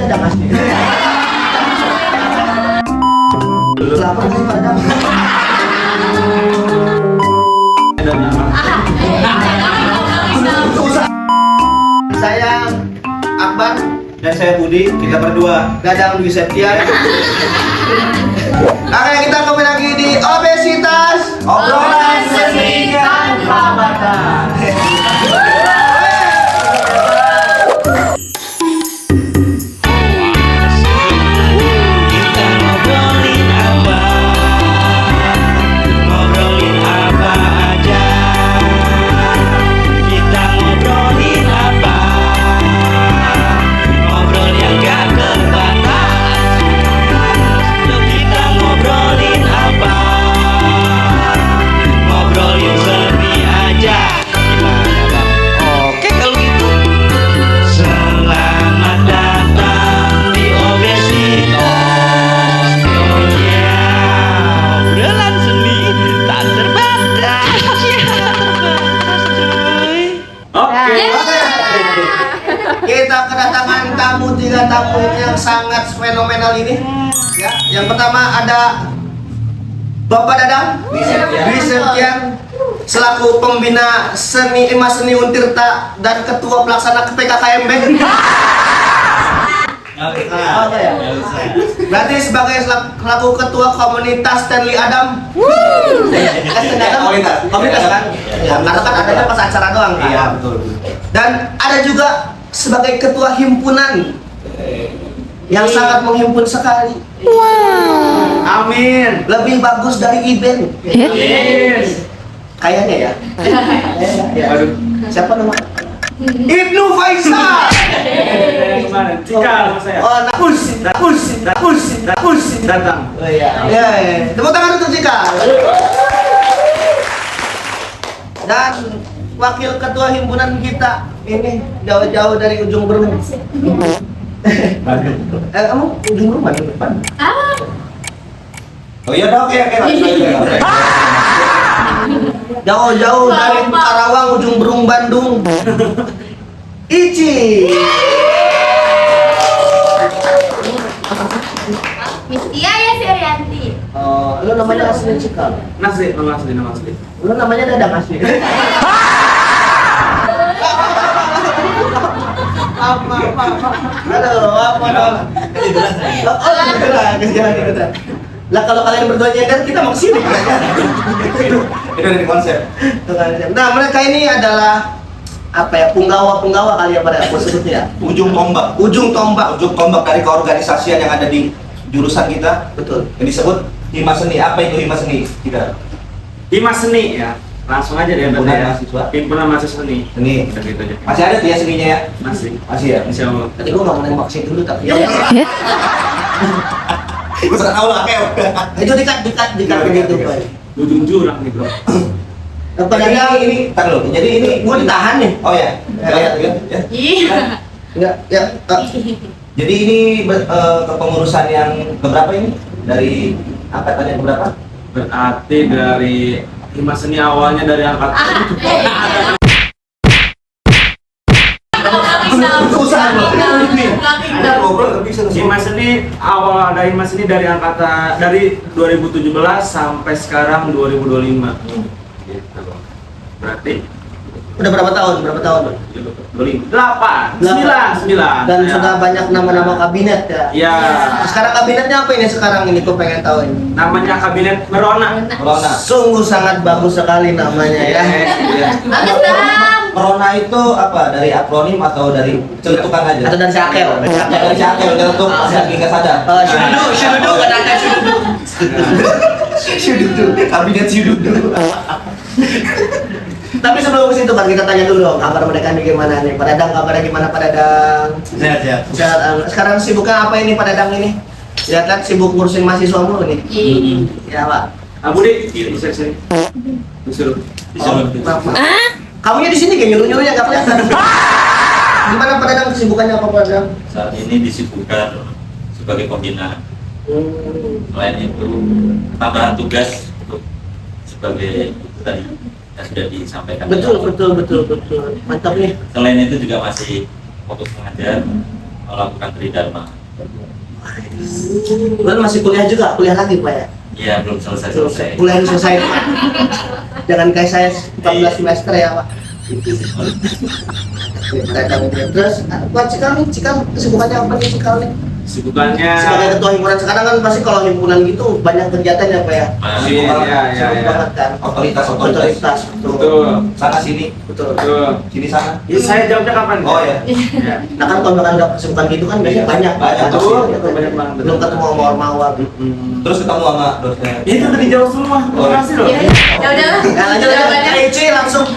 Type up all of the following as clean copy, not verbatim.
ada Mas. Lapor kasih pada. Saya Akbar Dan saya Budi, kita berdua. Gadang Dwi Septian. Oke, kita kembali lagi di Obesitas, Obrolan seni tanpa batas. Kita kedatangan tiga tamu yang sangat fenomenal ini. Ya, yang pertama ada Bapak Dadang Dwi Septian selaku pembina seni Emas Seni Untirta dan ketua pelaksana PKKMB. Berarti sebagai selaku ketua komunitas Stanley Adam. Komunitas kan? Ya, karena kan adanya pas acara doang. Iya, betul. Dan ada juga sebagai ketua himpunan yang sangat menghimpun sekali. Amin. Lebih bagus dari event. Yes. Kayaknya ya. Aduh. Siapa nama? Ibnu Faisal. Kemarin Cika sama saya. Oh, Nakus Datang. Oh iya. Ya. Tepuk tangan untuk Cika. Dan wakil ketua himpunan kita ini jauh-jauh dari ujung Berung. Kamu ujung Berung mana depan? Oh iya dong, oke. Jauh-jauh dari Karawang, ujung Berung, Bandung. Ici. Mistia ya si Arianti. Oh, lu namanya asli Cikal. Nasri, nama asli. Lu namanya Dadang asli. Aduh, apa dong? Kejalan. Lah kalau kalian berdua nyender, kita mau kesini. Itu dari konsep. Nah, mereka ini adalah apa ya, punggawa kali ya pada aku sebutnya. Ujung tombak dari keorganisasian yang ada di jurusan kita. Betul. Yang disebut Hima Seni. Apa itu Hima Seni? Kita Hima Seni ya, langsung aja deh Himpunan berarti ya. mahasiswa. Himpunan mahasiswa seni. Seni. Gitu aja. Masih ada tuh ya seninya ya? Masih ya? Insya Allah. Tadi gua nggak mau nembak sih dulu tapi. Gue sudah tahu lah kayak. Itu dikat begitu, Pak. Ujung jurang nih bro. Padahal ini, tar lo. Jadi ini gua ditahan nih. Oh ya. Ya. Iya. Enggak, ya. Jadi ini kepengurusan yang keberapa ini? Dari angkatan yang keberapa? Berarti dari Hima Seni awalnya dari angkatan. Hima Seni awal ada Hima Seni dari angkatan dari 2017 sampai sekarang 2025. Gitu. Berarti Udah berapa tahun? 8, 9. Dan sudah banyak nama-nama kabinet ya. Ya. Sekarang kabinetnya apa ini sekarang ini? Gua pengen tahu ini. Namanya Kabinet Merona. Corona. Sungguh sangat bagus sekali namanya ya. Bagus dong. Corona itu apa? Dari akronim atau dari celetukan aja? Atau dari Syakel? Dari Syakel, untuk lagi nggak sadar. Syududu, kata Syududu. Kabinet Syududu. Tapi sebelum ke situ Pak, kita tanya dulu dong, kabar mereka nih gimana nih? Pak Dadang, kabarnya gimana Pak Dadang? Sehat. Sekarang sibuknya apa ini Pak Dadang ini? Lihat-lihat sibuk ngurusin mahasiswa mulu nih. Ya Pak. Budi, bisa sini. Disuruh. Maaf. Kamunya di sini kayak nyuruh-nyuruhnya nggak kelihatan. Gimana Pak Dadang kesibukannya apa Pak Dadang? Saat ini disibukkan sebagai pembina. Selain itu tambahan tugas untuk sebagai tadi yang sudah disampaikan. Betul. Mantap nih. Selain itu juga masih fokus mengajar melakukan tridharma. Bulan masih kuliah juga, kuliah lagi Pak ya? Iya, belum selesai. Kuliah ini selesai Pak. Jangan kayak saya 14 semester ya Pak. Terus buat Cikal kesibukannya apa nih Cikal nih? Kesibukannya Sebagai ketua himpunan sekarang kan pasti kalau himpunan gitu banyak kegiatan ya Pak ya? Iya, Sibuk banget kan? Otoritas. betul. Sana sini, Betul. Betul. sini sana. Ya, saya jawabnya kapan? Oh ya. Ya. Nah kan kalau misalkan udah kesibukan gitu kan biasanya banyak Betul, pasti. betul, banyak banget. Belum ketemu sama ormawa. Terus ketemu sama dosen. Ya, itu udah dijawab semua. Terima kasih loh. Ya udah. Nah lanjut Jawabannya. Eci langsung.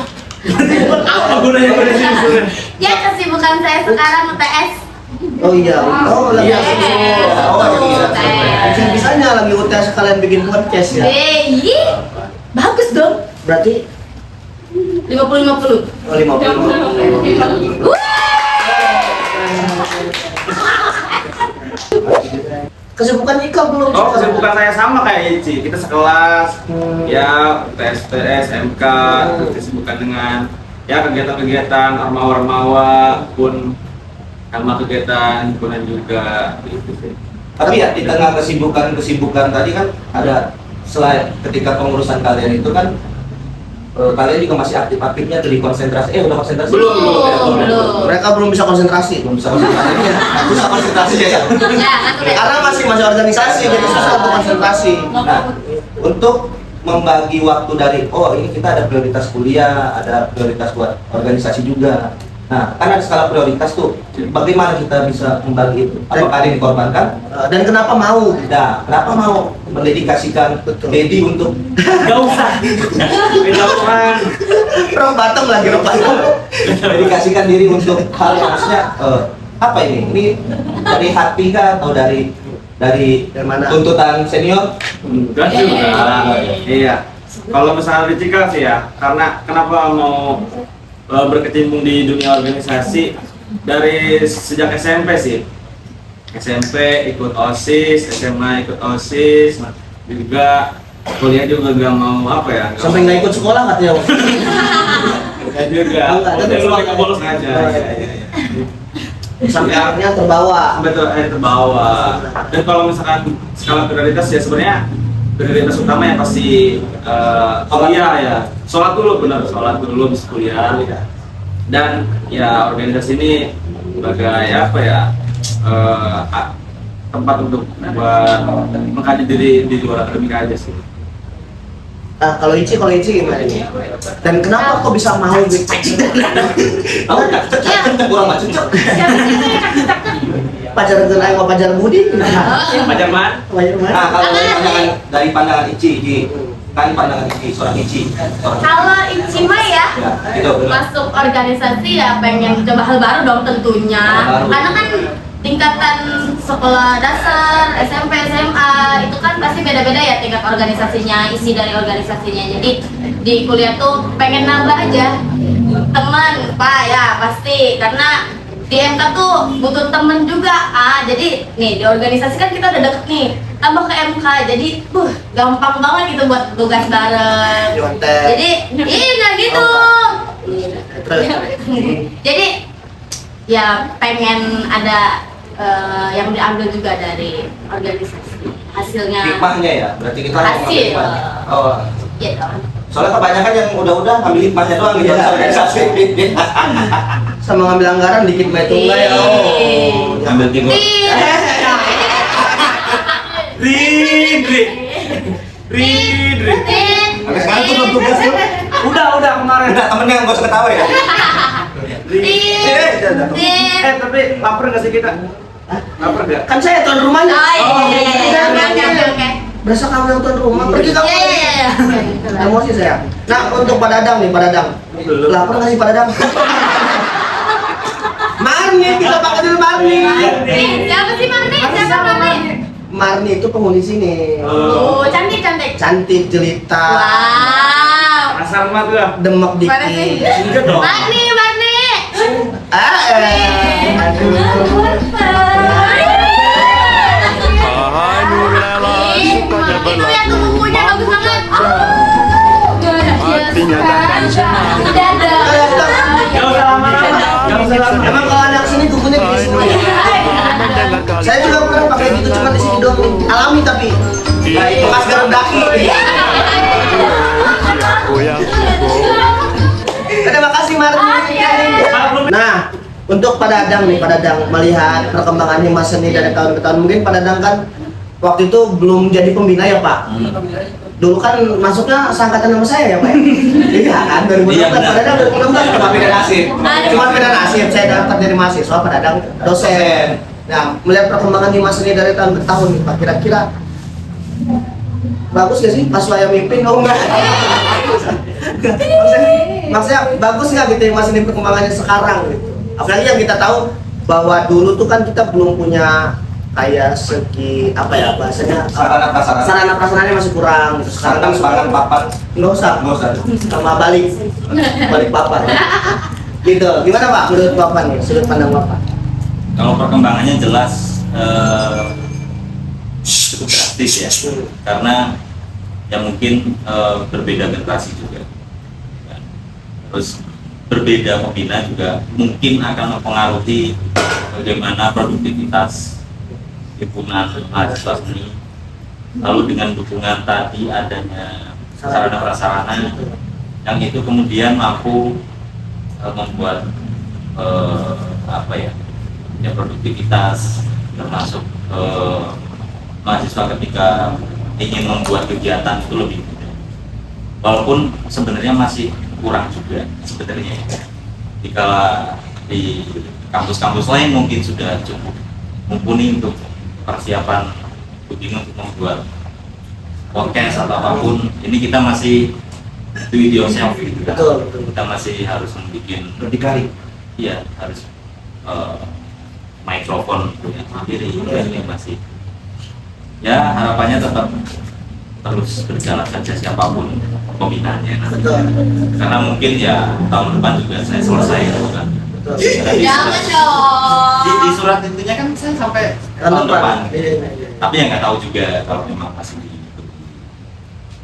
Apa gunanya pada sini sebenarnya? Ya kesibukan saya sekarang UTS. Oh iya. Oh lagi Iya. Oh UTS. bisa-bisanya lagi UTS sekalian bikin podcast ya. Bagus dong. Berarti 50-50. oh 50. Kesibukan Ikal belum? Oh, kesibukan saya sama kayak Ici. Kita sekelas, ya UTS, MK, terus kesibukan dengan ya kegiatan-kegiatan ormawa pun sama kegiatan himpunan juga gitu sih. Tapi ya di tengah kesibukan tadi kan ada selain ketika pengurusan kalian itu kan kalian juga masih aktif-aktifnya dari konsentrasi. Udah konsentrasi? Belum. Mereka belum bisa konsentrasi. Belum bisa konsentrasi. Bisa konsentrasi ya. Ya, aku deh. Karena masih organisasi jadi susah untuk konsentrasi. Nah, untuk membagi waktu dari ini kita ada prioritas kuliah, ada prioritas buat organisasi juga. Nah, kan ada skala prioritas tuh. Bagaimana kita bisa membagi itu? Apakah ada yang dikorbankan? Dan kenapa mau? Nah, kenapa mau mendedikasikan Dedi untuk Gak usah. Kejauhan. Rok Batam lagi Rok Batam. mendedikasikan diri untuk hal yang maksudnya apa ini? Ini dari hati kah atau dari Dari mana? tuntutan senior? Enggak juga. Iya. Kalau misalnya di Cikal sih ya, karena kenapa mau berkecimpung di dunia organisasi dari sejak SMP sih. SMP ikut OSIS, SMA ikut OSIS, juga kuliah juga gak mau apa ya? Sampai nggak ikut sekolah katanya. Enggak juga. Enggak, Udah tetap lu sekolah. bolos aja. Iya. Sampai akhirnya terbawa. Betul, terbawa. Dan kalau misalkan skala prioritas ya sebenarnya prioritas utama yang pasti kuliah ya. Sholat dulu benar, sholat dulu habis kuliah. Dan ya organisasi ini sebagai apa ya tempat untuk buat mengkaji diri di luar akademik aja sih. Nah, kalau Ici gimana nih? Dan kenapa kok bisa mau gitu? Tahu nggak? Kurang macet. Pacaran dengan Aing sama pacar Budi? Pacar man? Pacar mana? Nah, kalau dari pandangan Ici, kan pandangan Ici, seorang Ici. Kalau Ici mah ya, Ya, gitu. masuk organisasi ya pengen coba hal baru dong tentunya. Hal baru. Karena kan tingkatan sekolah dasar, SMP, SMA itu kan pasti beda-beda ya tingkat organisasinya, isi dari organisasinya. Jadi di kuliah tuh pengen nambah aja teman, Pak ya pasti karena di MK tuh butuh temen juga. Jadi nih di organisasi kan kita udah deket nih, tambah ke MK jadi gampang banget gitu buat tugas bareng. Nyontek. Jadi iya gitu. Terus. Jadi ya pengen ada yang diambil juga dari organisasi hasilnya. Hikmahnya ya, berarti kita Hasil. Oh, Ya dong. soalnya kebanyakan yang udah ngambil hikmahnya doang gitu Iya. organisasi. Sama ngambil anggaran dikit baik tunggal ya. Oh. Ambil timur. Ridri. Sampai sekarang tuh belum tugas tuh. Udah kemarin. Udah temennya nggak usah ketawa ya. Tapi lapar nggak sih kita? Lapar nggak? Kan saya tuan rumahnya. Oke. Berasa kamu yang tuan rumah. Pergi kamu. Iya. Emosi saya. Nah untuk Pak Dadang nih, Pak Dadang. Lapar nggak sih Pak Dadang? Marni, kita pakai dulu Marni. Siapa sih Marni? Siapa Marni? Marni itu penghuni sini. Oh, cantik. Cantik, jelita, Wow. Asal mah tuh lah. demek Mana sih? dikit. Enggak dong. Marni. Aduh. Itu ya tuh bukunya bagus banget. Udah ada. Gak usah lama-lama. Emang kalau anak sini kukunya gini semua ya? alami tapi bekas garuk daki. Terima kasih Martin. Nah, untuk Pak Dadang nih, Pak Dadang melihat perkembangannya Mas Seni dari tahun ke tahun, mungkin Pak Dadang kan waktu itu belum jadi pembina ya Pak? Dulu kan masuknya seangkatan sama saya ya Pak? Iya kan, 2016 Pak Dadang 2016 cuma beda nasib. Cuma beda nasib, saya dapat dari mahasiswa, Pak Dadang dosen. Nah, melihat perkembangan di Mas Seni dari tahun ke tahun nih Pak, kira-kira bagus gak sih pas saya mimpin? Oh enggak. Maksudnya bagus nggak gitu ya Mas Seni perkembangannya sekarang gitu? Apalagi yang kita tahu bahwa dulu tuh kan kita belum punya kayak segi apa ya bahasanya sarana prasarannya masih kurang. Sekarang kan sekarang papan nggak usah sama balik papan. Gitu. Gimana Pak menurut Bapak nih sudut pandang Bapak? Kalau perkembangannya jelas cukup drastis ya, karena ya mungkin berbeda generasi juga. Terus berbeda pembina juga mungkin akan mempengaruhi bagaimana produktivitas himpunan mahasiswa seni. Lalu dengan dukungan tadi adanya sarana prasarana yang itu kemudian mampu membuat apa ya produktivitas, termasuk mahasiswa ketika ingin membuat kegiatan itu lebih mudah. Walaupun sebenarnya masih kurang juga sebenarnya. Jika di kampus-kampus lain mungkin sudah cukup mumpuni untuk persiapan tuding untuk membuat podcast atau apapun. Ini kita masih do it yourself gitu kan. Kita masih harus membuat berdikari. Iya, harus mikrofon punya sendiri. Ini masih ya harapannya tetap terus berjalan saja siapapun pembinaannya nanti. Karena mungkin ya tahun depan juga saya selesai kan. Jangan dong. Di surat intinya kan saya sampai tahun depan. Tapi yang nggak tahu juga kalau memang masih di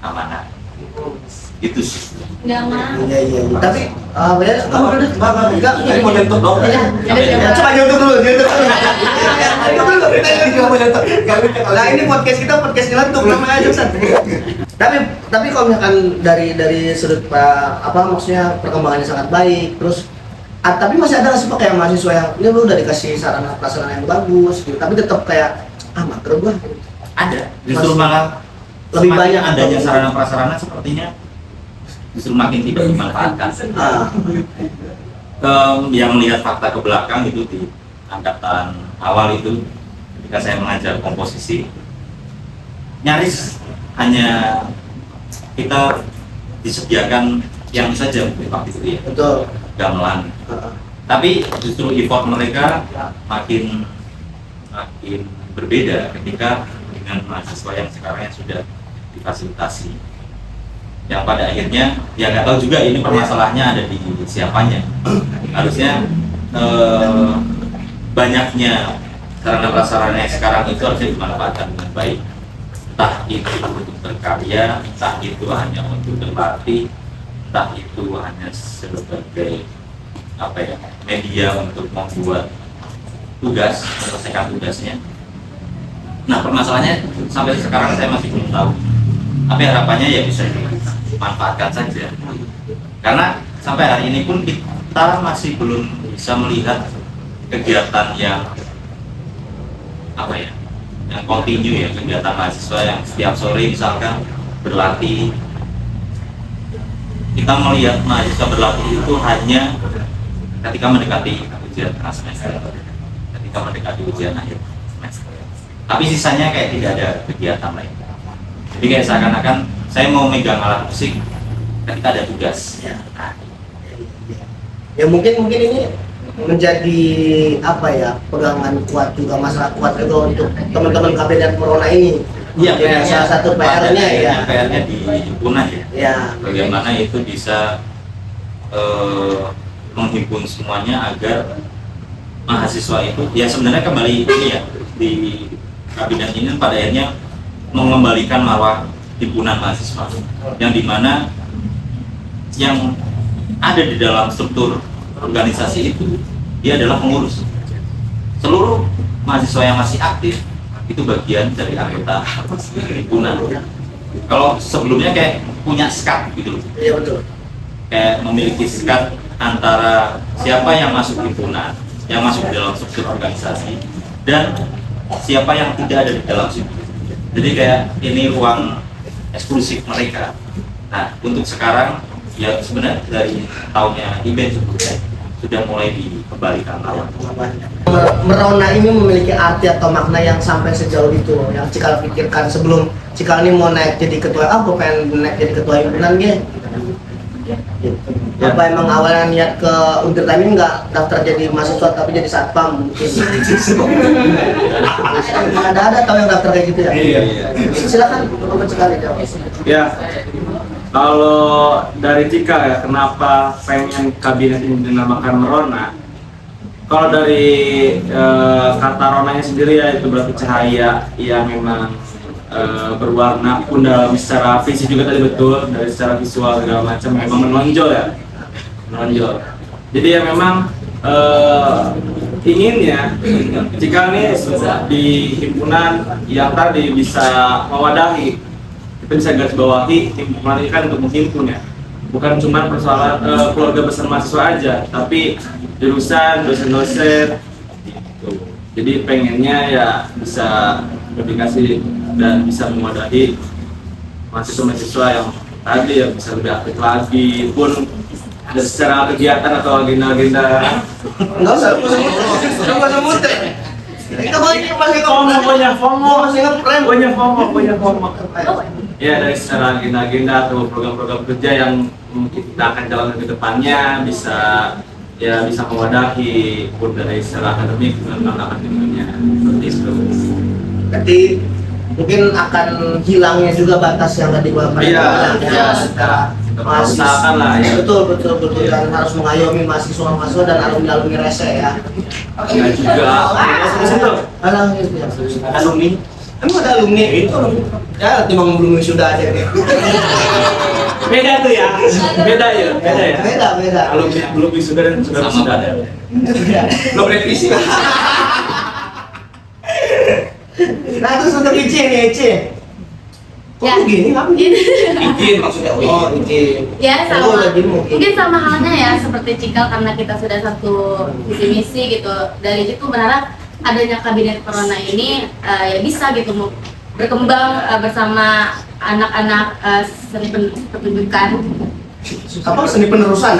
amanah. Itu sih. Jangan. Iya. Tapi benar kamu udah enggak Ini mau nyentuh dong. Coba nyentuh dulu. Nah ini podcast kita podcast nyelentuk namanya aja Ustaz. Tapi kalau misalkan dari sudut maksudnya perkembangannya sangat baik, terus tapi masih ada nggak sih Pak kayak mahasiswa yang ini lu udah dikasih sarana prasarana yang bagus gitu, tapi tetap kayak mager gua. Ada. Justru malah lebih banyak adanya sarana prasarana sepertinya justru makin tidak dimanfaatkan. Yang melihat fakta ke belakang itu di angkatan awal itu ketika saya mengajar komposisi nyaris hanya kita disediakan yang saja waktu itu ya. Betul. Gamelan. Tapi justru effort mereka makin berbeda ketika dengan mahasiswa yang sekarang yang sudah difasilitasi. Yang pada akhirnya ya nggak tahu juga ini permasalahannya ada di siapanya. Harusnya banyaknya sarana prasarana yang sekarang itu harusnya dimanfaatkan dengan baik. Entah itu untuk berkarya, entah itu hanya untuk berlatih, entah itu hanya sebagai media untuk membuat tugas, menyelesaikan tugasnya. Nah permasalahannya sampai sekarang saya masih belum tahu. Tapi harapannya ya bisa dimanfaatkan saja. Karena sampai hari ini pun kita masih belum bisa melihat kegiatan yang yang kontinu ya, kegiatan mahasiswa yang setiap sore misalkan berlatih. Kita melihat mahasiswa berlatih itu hanya ketika mendekati ujian tengah semester, ketika mendekati ujian akhir semester. Tapi sisanya kayak tidak ada kegiatan lain. Jadi kayak seakan-akan saya mau megang alat musik ketika ada tugas. Ya mungkin ini menjadi pegangan kuat juga, masalah kuat juga untuk teman-teman kabinet Corona ini. Iya, salah satu PR-nya ya. PR-nya di himpunan ya. Ya. Bagaimana itu bisa menghimpun semuanya agar mahasiswa itu ya sebenarnya kembali ini ya di kabinet ini pada akhirnya mengembalikan marwah himpunan mahasiswa yang dimana yang ada di dalam struktur organisasi itu dia adalah pengurus. Seluruh mahasiswa yang masih aktif itu bagian dari anggota himpunan. Kalau sebelumnya kayak punya skat gitu loh, Iya betul. kayak memiliki skat antara siapa yang masuk himpunan, yang masuk dalam struktur organisasi, dan siapa yang tidak ada di dalam situ. Jadi kayak ini ruang eksklusif mereka. Nah, untuk sekarang ya sebenarnya dari tahunnya event sebelumnya sudah mulai dikembalikan lawan. Merona ini memiliki arti atau makna yang sampai sejauh itu yang Cikal pikirkan sebelum Cikal ini mau naik jadi ketua, gue pengen naik jadi ketua himpunan gitu. Apa emang awalnya niat ke Untir Time nggak daftar jadi mahasiswa tapi jadi satpam mungkin. Ada tahu yang daftar kayak gitu ya? Iya. Silakan Bapak Cikal jawab. Ya, kalau dari Cikal ya, kenapa pengen kabinet ini dinamakan Merona? Kalau dari kata Ronanya sendiri ya itu berarti cahaya yang memang berwarna pun dalam secara fisik juga tadi betul, dari secara visual segala macam memang menonjol ya, menonjol. Jadi ya memang inginnya Cikal ini di himpunan yang tadi bisa mewadahi, kita bisa garis bawahi himpunan ini kan untuk menghimpun ya, bukan cuma persoalan keluarga besar mahasiswa aja, tapi jurusan, dosen-dosen gitu. Jadi pengennya ya bisa komunikasi dan bisa mewadahi mahasiswa-mahasiswa yang tadi ya bisa lebih aktif lagi pun ada secara kegiatan atau agenda-agenda. Nggak usah sebut deh. Kita masih FOMO. Ya dari secara agenda-agenda atau program-program kerja yang kita akan jalankan ke depannya bisa mewadahi pun dari secara akademik dan non-akademiknya seperti itu. Berarti mungkin akan hilangnya juga batas yang tadi Bapak bilang ya, secara Usahakan lah ya. Betul dan harus mengayomi mahasiswa dan alumni rese ya. Ya juga. Alumni. Emang ada alumni itu? Ya, timbang belum sudah aja deh. Beda tuh ya. Beda ya. Beda. Alumni belum wisuda dan sudah wisuda. Belum revisi. Nah, terus untuk Ici nih, Ici. Kok Ya. begini? Apa Gitu. Izin maksudnya. Oh, Ici. Ya Oh, sama, lagi mungkin. mungkin sama halnya ya seperti Cikal karena kita sudah satu visi misi gitu. Dari situ berharap adanya kabinet corona ini ya bisa gitu berkembang bersama anak-anak seni pertunjukan. Apa seni penerusan?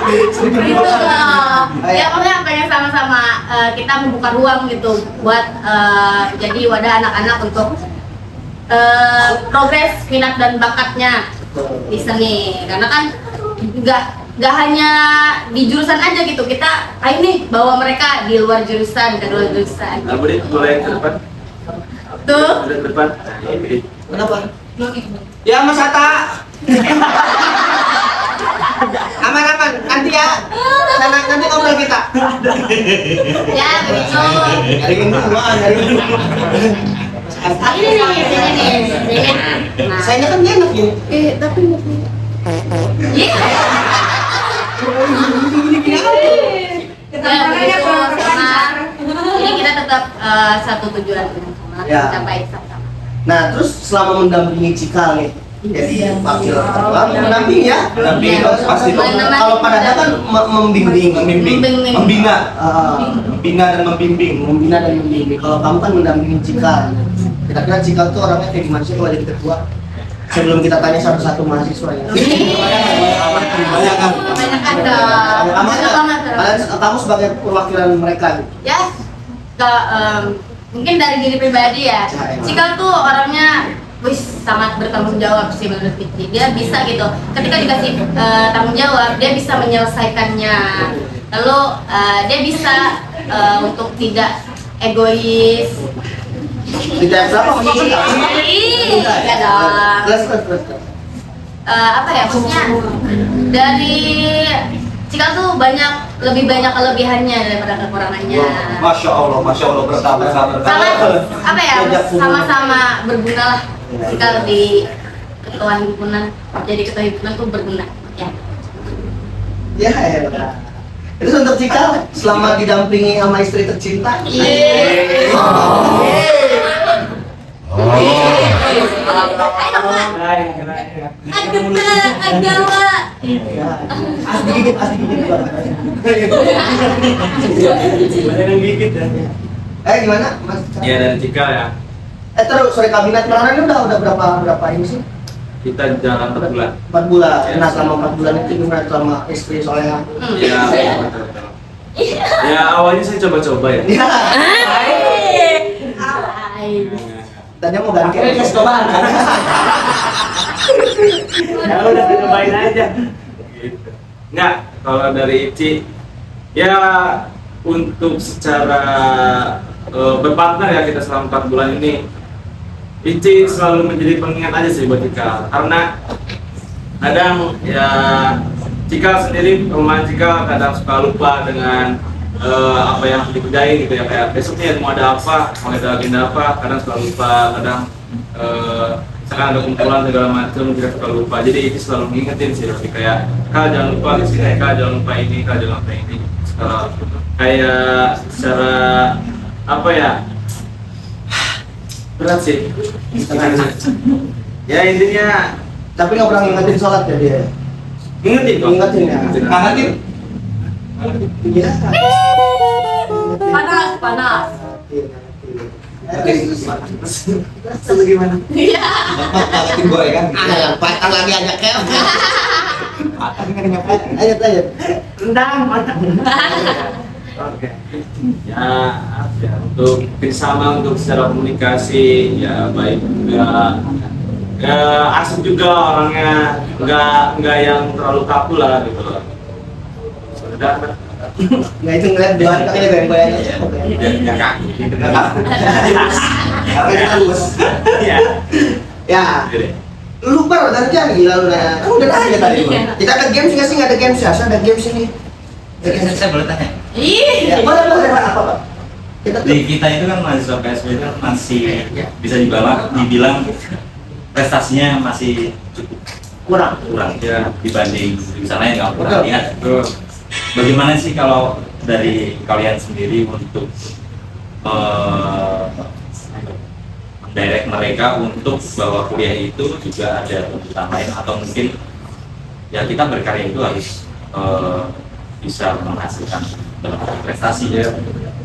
Gitu loh. Ya pokoknya pengen sama-sama kita membuka ruang gitu buat jadi wadah anak-anak untuk progres minat dan bakatnya di seni, karena kan nggak hanya di jurusan aja gitu, kita ini bawa mereka di luar jurusan, ke luar jurusan. Boleh ke depan. Tuh. Ke depan. Nah, ini. Kenapa? Ya Mas Hatta. Aman. Nanti ya. Nanti ngobrol kita. Ya begitu. Dari Ini nih. Nah. Saya kan enak gini. Tapi mau. Iya. Ya, begitu, sama. Jadi kita tetap satu tujuan Ya. capai sama-sama. Nah, terus selama mendampingi Cikal nih, jadi wakil ketua, mendampingi ya? Mendampingi dong, pasti dong. Kalau Pak Dada kan membimbing. Membina dan membimbing. Membina dan membimbing. Kalau kamu kan mendampingi Cikal. Kira-kira Cikal tuh orangnya kayak gimana sih kalau jadi ketua? Sebelum kita tanya satu-satu mahasiswa ya. Kebanyakan dong. Kamu sebagai perwakilan mereka. Ya, mungkin dari diri pribadi ya. Cikal tuh orangnya sangat bertanggung jawab sih menurut Vicky. Dia bisa gitu. Ketika dikasih tanggung jawab, dia bisa menyelesaikannya. Lalu dia bisa untuk tidak egois. Tidak berapa maksudnya? Iya dong. Terus. Apa ya maksudnya dari Cikal tuh lebih banyak kelebihannya daripada kekurangannya. Masya Allah bertambah. Sangat apa ya, sama-sama berguna lah. Cikal di ketua himpunan, jadi ketua himpunan tuh berguna ya. Ya. Itu untuk Cikal selama didampingi sama istri tercinta. Asli gigit. Gimana Mas? Ya dari Cikal ya, Terus sore kabinet kemarin udah berapa ini sih? kita jalan 4 bulan. 4 bulan. Nah selama 4 bulan itu gimana sama istri soalnya? Ya, betul. Ya awalnya saya coba-coba ya. Tadinya mau ganti kes cobaan. Ya udah cobain aja. Gitu. Nggak, kalau dari Ici ya untuk secara berpartner ya kita selama 4 bulan ini, Ici selalu menjadi pengingat aja sih buat Cikal, karena kadang ya Cikal sendiri, pemain Cikal kadang suka lupa dengan apa yang harus dikerjain gitu ya, kayak besoknya mau ada apa, mau ada agenda apa, kadang suka lupa, kadang misalkan ada kumpulan segala macam kita suka lupa. Jadi Ici selalu ngingetin sih, lebih kayak Kal jangan lupa kesini, Kal jangan lupa ini, Kal jangan lupa ini. Kayak secara apa ya, berat sih. Ya intinya Tapi nggak pernah ngingetin sholat ya dia. ingetin kok. Ngingetin ya. Ngangetin. Iya. Panas. Terus gimana? Ngangetin gorengan. Yang patang lagi aja kayak. Ayo. Rendang. Oke. Ya, ya untuk bersama untuk secara komunikasi ya baik, nggak asik juga orangnya, nggak yang terlalu kaku lah gitu loh. Sudah. Nggak itu ngeliat doang kakaknya goyang-goyang aja. Ya kaku. Apa halus? Ya. Ya. Lu baru gantian gila lu nah. Kan udah nanya tadi lu. Kita ada games nggak sih? Nggak ada games ya? Ada games ini. Saya boleh tanya. Ya, boleh apa Pak? Kita Di kita itu kan mahasiswa PSB kan masih bisa dibilang prestasinya masih cukup kurang ya dibanding jurusan lain. Kalau pernah lihat, bagaimana sih kalau dari kalian sendiri untuk mendirect mereka untuk bahwa kuliah itu juga ada tuntutan lain, atau mungkin ya kita berkarya itu harus bisa menghasilkan prestasi ya,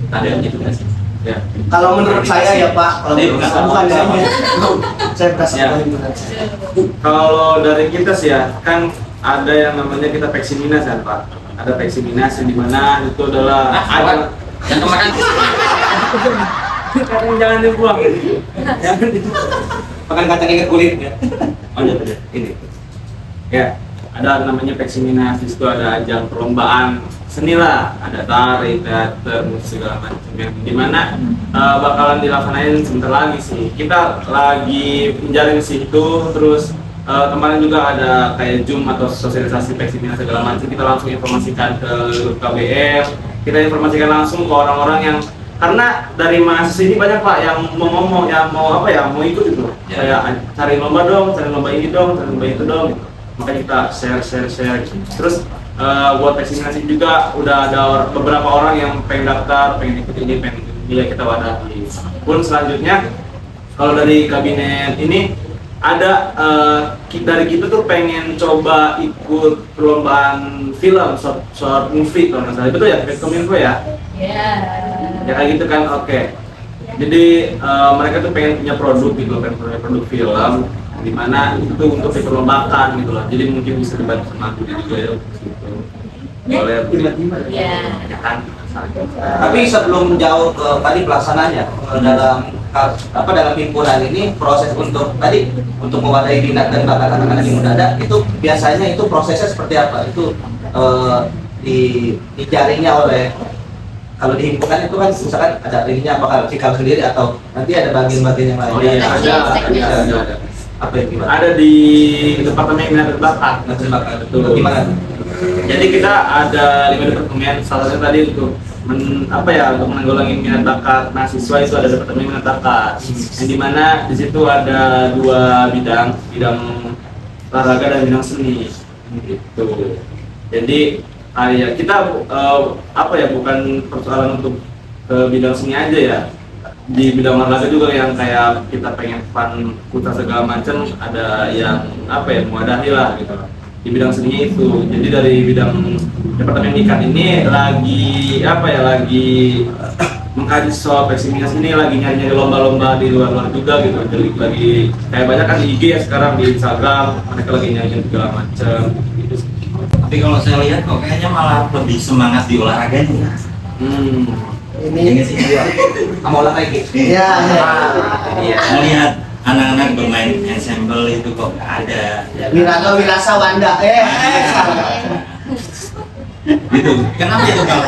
ada yang gitu nggak sih? Ya. Kalau menurut saya ya Pak, kalau Ini menurut bukan bukan apa-apa. saya merasa Ya. Kalau dari kita sih ya, kan ada yang namanya kita peksiminas kan Pak. Ada peksiminas yang dimana itu adalah ada Yang kemarin kadang jangan dibuang. Jangan dibuang. Makan kacang ikat kulit ya. Oh iya, ini. Ya, ada namanya peksiminas, di situ ada ajang perlombaan seni lah, ada tari, teater, musik segala macam yang dimana bakalan dilaksanain sebentar lagi sih. Kita lagi menjalin situ, terus kemarin juga ada kayak Zoom atau sosialisasi peksiminas segala macam. Kita langsung informasikan ke KBM, kita informasikan langsung ke orang-orang yang, karena dari mahasiswa ini banyak Pak yang mau ngomong, yang mau apa ya, mau ikut gitu. Ya. Kayak cari lomba dong, cari lomba ini dong, cari lomba itu dong gitu. Makanya kita share gitu. Terus buat vaksinasi juga udah ada beberapa orang yang pengen daftar, pengen ikut ini, pengen ikut ini, ya kita wadahi. Pun selanjutnya kalau dari kabinet ini ada dari kita tuh pengen coba ikut perlombaan film short movie kalau nggak salah, betul ya, Kominfo ya? Ya kayak gitu kan, oke. Jadi mereka tuh pengen punya produk gitu, pengen punya produk film di mana itu untuk diperlombakan gitu loh. Jadi mungkin bisa dibantu sama aku juga ya gitu. Boleh tiba-tiba Ya. ya kan. Tapi sebelum jauh ke tadi pelaksananya dalam dalam himpunan ini, proses untuk tadi untuk mewadahi minat dan bakat anak-anak yang muda ada itu biasanya itu prosesnya seperti apa? Itu dijaringnya oleh, kalau di himpunan itu kan misalkan ada ininya apakah Cikal sendiri atau nanti ada bagian-bagian yang lain? Oh iya, Teknis. ada. Apa yang gimana? Ada di Departemen Minat dan Bakat. Nanti bakal Betul. gimana? Jadi kita ada 5 departemen, salah satunya tadi untuk untuk menanggulangi minat bakat mahasiswa itu ada Departemen Minat Bakat. Yang dimana di situ ada 2 bidang olahraga dan bidang seni. Gitu. Jadi ya kita apa ya, bukan persoalan untuk ke bidang seni aja ya, di bidang olahraga juga yang kayak kita pengen fun putar segala macam, ada yang apa ya, mewadahi lah gitu di bidang seninya itu. Jadi dari bidang departemen ikan ini lagi apa ya, lagi mengkaji soal pesimis ini, lagi nyari lomba-lomba di luar-luar juga gitu. Jadi lagi kayak banyak kan di IG ya sekarang, di Instagram mereka lagi nyari segala macam gitu. Tapi kalau saya lihat kok kayaknya malah lebih semangat di olahraganya. Ini sih. Sama olahraga. ya, ya. Iya. Melihat anak-anak bermain ensemble itu kok nggak ada. Wiraga Wirasa Wanda. Gitu. Kenapa itu kalau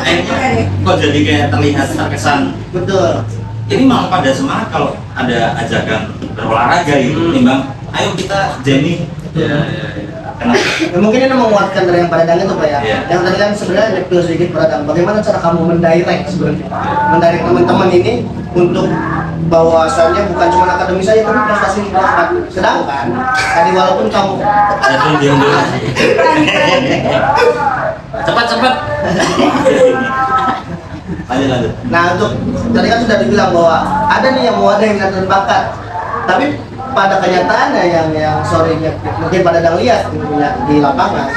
kok jadi kayak terlihat terkesan? Betul. Ini malah pada semangat kalau ada ajakan berolahraga gitu. Timbang, ayo kita jamming. Ya. Kenapa? Ya, mungkin ini menguatkan dari yang Padang itu Pak ya. Iya. Yang tadi kan sebenarnya review sedikit Padang. Bagaimana cara kamu mendirect sebenarnya? Mendirect teman-teman ini untuk bahwasannya bukan cuma akademis saja tapi prestasi didapat. Sedangkan tadi walaupun kamu Saya diam dulu. Cepat. Lanjut. nah untuk tadi kan sudah dibilang bahwa ada nih yang mewadahi minat dan bakat. Tapi pada kenyataannya yang sorenya mungkin pada Padang lihat di lapangan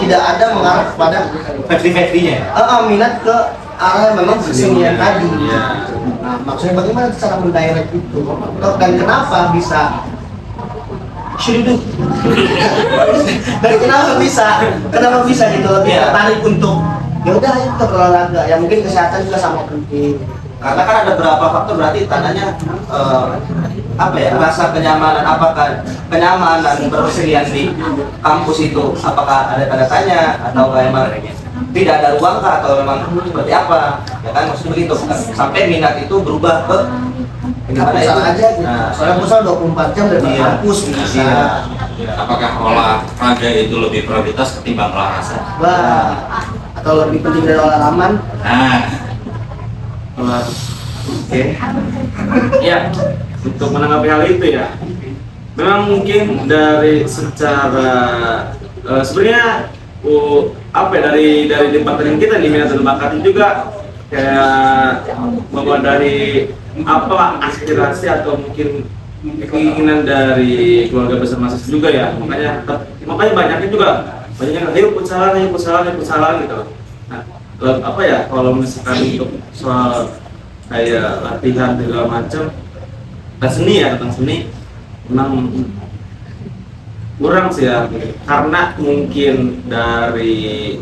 tidak ada mengarah pada Factory-nya. minat ke arah yang memang kesenian tadi. Iya. Nah, maksudnya bagaimana cara mendirect itu dan kenapa bisa dan kenapa bisa gitu lebih Iya. tertarik untuk ya udah ayo kita berolahraga, ya mungkin kesehatan juga sama penting. Karena kan ada beberapa faktor, berarti tandanya apa ya, rasa kenyamanan, apakah kenyamanan berkesenian di kampus itu apakah ada tanda tanya atau memang tidak ada ruang kah, atau memang seperti apa ya kan, maksudnya begitu sampai minat itu berubah ke gimana itu Pusat aja gitu. Nah, Soalnya pusat 24 jam dari Iya. kampus bisa. Iya. Apakah olahraga itu lebih prioritas ketimbang olahraga? Wah, atau lebih penting dari olahraga. Nah, Oke. Ya, untuk menanggapi hal itu ya, memang mungkin dari secara sebenarnya apa ya, dari departemen kita nih, minat dan bakat juga kayak bahwa dari apa aspirasi atau mungkin keinginan dari keluarga besar mahasiswa juga ya, makanya banyaknya juga ayo futsalan gitu. Nah, apa ya, kalau misalkan untuk soal kayak latihan segala macam tentang seni memang kurang sih ya, karena mungkin dari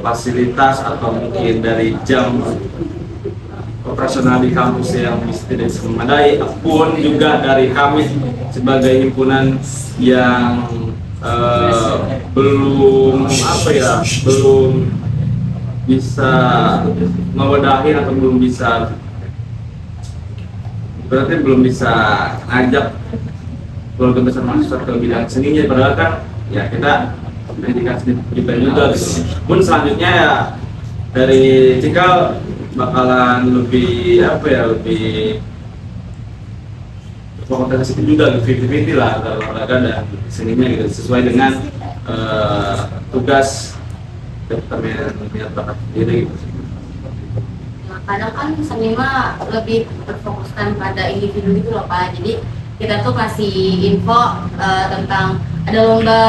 fasilitas atau mungkin dari jam operasional di kampus yang tidak memadai, pun juga dari kami sebagai himpunan yang belum bisa mewadahi atau belum bisa ngajak keluarga besar mahasiswa ke bidang seninya, padahal kan ya kita pendidikan seni pendidikan juga gitu. Pun selanjutnya ya dari Cikal bakalan lebih fokus ke situ juga, 50-50 lah antara olahraga dan seninya gitu, sesuai dengan tugas departemen minat bakat sendiri gitu. Nah, kadang kan seni mah lebih berfokuskan pada individu gitu loh Pak. Jadi kita tuh kasih info tentang ada lomba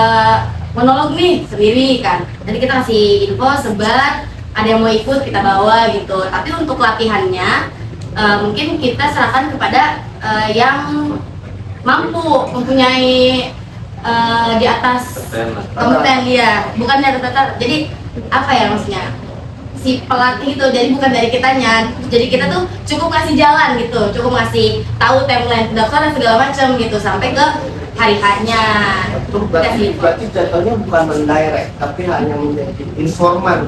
monolog nih sendiri kan. Jadi kita kasih info, sebar, ada yang mau ikut kita bawa gitu. Tapi untuk latihannya mungkin kita serahkan kepada yang mampu mempunyai di atas kompeten dia, bukan dari tata. Jadi apa ya maksudnya, si pelatih itu jadi bukan dari kitanya, jadi kita tuh cukup kasih jalan gitu, cukup ngasih tahu timeline daftar dan segala macam gitu sampai ke hari hanya. Berarti jatuhnya bukan mendirect tapi hanya menjadi informan.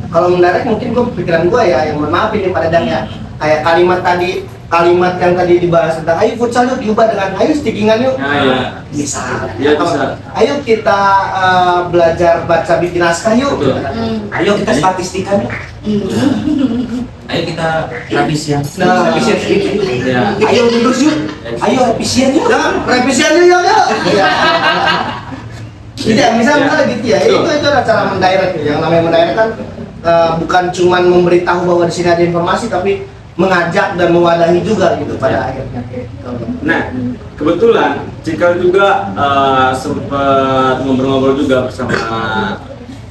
Kalau mendirect mungkin pikiran gue ya, yang mohon maaf ini pada Dang ya, kayak kalimat yang tadi dibahas tentang ayo futsal yuk diubah dengan ayo stickingan yuk. Nah, ya. Bisa. Ya, bisa. Ayo kita belajar baca bikin naskah yuk. Betul. ayo kita statistikan yuk. ayo kita revisian. Nah, Efisien sedikit. Ya. Ayo lulus yuk, ayo efisien yuk. Ya, revisian yuk yuk. Tidak, misalnya gitu ya. Itu adalah cara mendirect. Yang namanya mendirect kan bukan cuman memberitahu bahwa di sini ada informasi, tapi mengajak dan mewadahi juga gitu pada akhirnya. Nah, kebetulan Cikal juga sempat ngobrol-ngobrol juga bersama